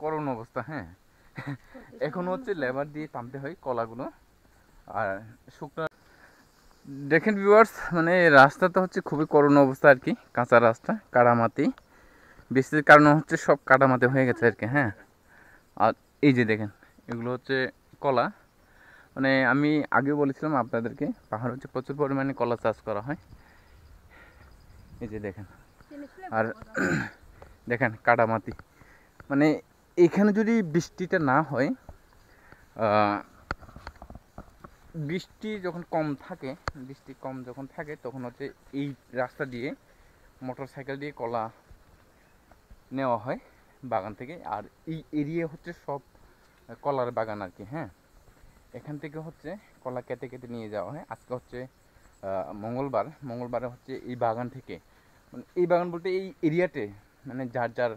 করুণ অবস্থা। হ্যাঁ, এখন হচ্ছে লেবার দিয়ে টানতে হয় কলাগুলো। আর শুকনো দেখেন ভিউয়ার্স, মানে রাস্তাটা হচ্ছে খুবই করুণ অবস্থা আর কি, কাঁচা রাস্তা, কাদামাটি। বৃষ্টির কারণে হচ্ছে সব কাদামাটি হয়ে গেছে আর কি। হ্যাঁ, আর এই যে দেখেন, এগুলো হচ্ছে কলা। মানে আমি আগেও বলেছিলাম আপনাদেরকে, পাহাড় হচ্ছে প্রচুর পরিমাণে কলা চাষ করা হয়। এই যে দেখেন, আর দেখেন কাদামাটি। মানে এখানে যদি বৃষ্টিটা না হয়, বৃষ্টি যখন কম থাকে, বৃষ্টি কম যখন থাকে তখন হচ্ছে এই রাস্তা দিয়ে মোটর সাইকেল দিয়ে কলা নেওয়া হয় বাগান থেকে। আর এই এরিয়া হচ্ছে সব কলার বাগান আর কি। হ্যাঁ, এখান থেকে হচ্ছে কলা কেটে কেটে নিয়ে যাওয়া হয়। আজকে হচ্ছে মঙ্গলবারে হচ্ছে এই বাগান থেকে, মানে এই বাগান বলতে এই এরিয়াতে, মানে যার যার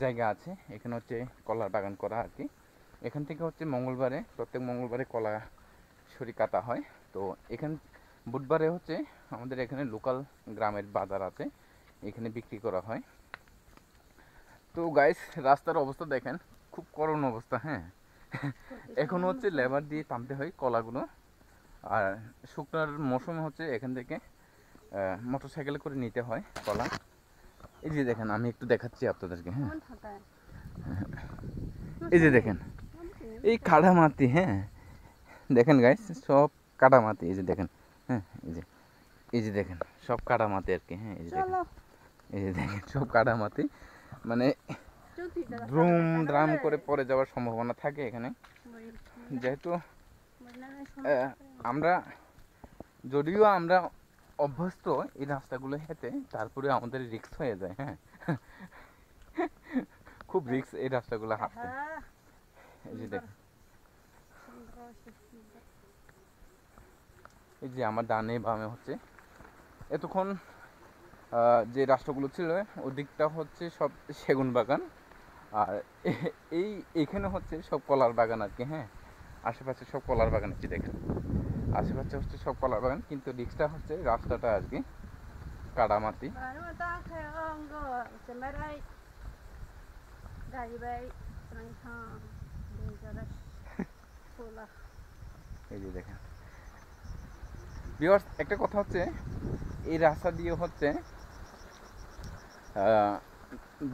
জায়গা আছে এখানে হচ্ছে কলার বাগান করা আর কি। এখান থেকে হচ্ছে প্রত্যেক মঙ্গলবারে কলা ছড়ি কাটা হয়। তো এখানে বুধবারে হচ্ছে আমাদের এখানে লোকাল গ্রামের বাজার আছে, এখানে বিক্রি করা হয়। তো গাইস, রাস্তার অবস্থা দেখেন, খুব করুণ অবস্থা। হ্যাঁ, এখন হচ্ছে লেবার দিয়ে টানতে হয় কলাগুলো। আর শুকনার মৌসুমে হচ্ছে এখান থেকে মোটর সাইকেলে করে নিতে হয় কলা। এই যে দেখেন, আমি একটু দেখাচ্ছি আপনাদেরকে। হ্যাঁ, এই যে দেখেন, এই কাদামাটি। হ্যাঁ, দেখেন গাইস, সব কাদামাটি। এই যে দেখেন, হ্যাঁ, এই যে দেখেন সব কাদামাটি আর কি। হ্যাঁ, এই যে দেখেন সব কাদামাটি। মানে ড্রুম ড্রাম করে পড়ে যাওয়ার সম্ভাবনা থাকে এখানে। যেহেতু আমরা যদিও আমরা অভ্যস্ত এই রাস্তাগুলো হেঁটে, তারপরে আমাদের রিস্ক হয়ে যায়। হ্যাঁ, খুব রিস্ক এই রাস্তাগুলো হাঁটতে। এই যে দেখেন, এই যে আমার ডানে বামে হচ্ছে এতক্ষণ যে রাস্তাগুলো ছিল ওদিকটা হচ্ছে সব সেগুন বাগান, আর এইখানে হচ্ছে সব কলার বাগান আর কি। হ্যাঁ, আশেপাশে সব কলার বাগান আছে দেখেন, আশেপাশে হচ্ছে সব কলার বাগান, কিন্তু রিক্সটা হচ্ছে রাস্তাটা আর কি কাদামাটি। এই যে দেখেন ভিউয়ার্স, একটা কথা হচ্ছে, এই রাস্তা দিয়ে হচ্ছে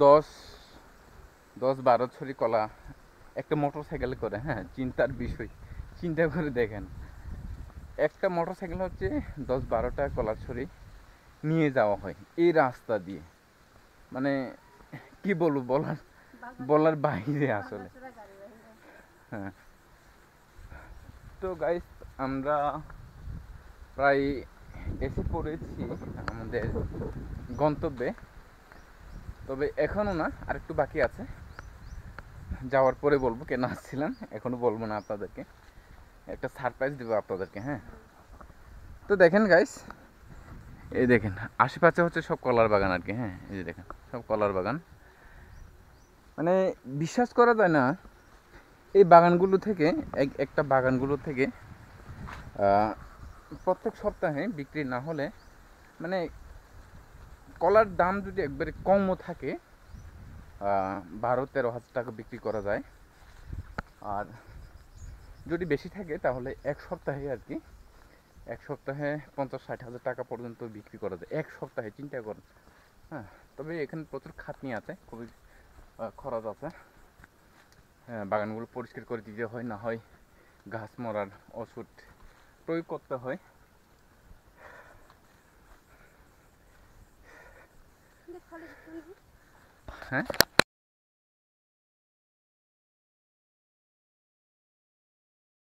10 12 ছড়ি কলা একটা মোটর সাইকেলে করে। হ্যাঁ, চিন্তার বিষয়, চিন্তা করে দেখেন, একটা মোটর সাইকেল হচ্ছে 10-12টা কলার ছড়ি নিয়ে যাওয়া হয় এই রাস্তা দিয়ে। মানে কি বলবো, বলার বাইরে আসলে। হ্যাঁ, তো গাইস, আমরা প্রায় এসে পড়েছি আমাদের গন্তব্যে। তবে এখনও না, আরেকটু বাকি আছে। যাওয়ার পরে বলবো কেন আসছিলাম, এখনও বলবো না আপনাদেরকে, একটা সারপ্রাইজ দেবো আপনাদেরকে। হ্যাঁ, তো দেখেন গাইস, এই দেখেন আশেপাশে হচ্ছে সব কলার বাগান আর কি। হ্যাঁ, এই যে দেখেন সব কলার বাগান। মানে বিশ্বাস করা যায় না, এই বাগানগুলো থেকে একটা বাগানগুলো থেকে প্রত্যেক সপ্তাহে বিক্রি না হলে, মানে কলার দাম যদি একবারে কমও থাকে, 12-13 হাজার টাকা বিক্রি করা যায়। আর যদি বেশি থাকে তাহলে এক সপ্তাহে আর কি, এক সপ্তাহে 50-60 হাজার টাকা পর্যন্ত বিক্রি করা যায় এক সপ্তাহে, চিন্তা করেন। হ্যাঁ, তবে এখানে প্রচুর খাটনি আছে, খুবই খরচ আছে। হ্যাঁ, বাগানগুলো পরিষ্কার করে দিতে হয়, না হয় ঘাস মরার ওষুধ প্রয়োগ করতে হয়। হ্যাঁ।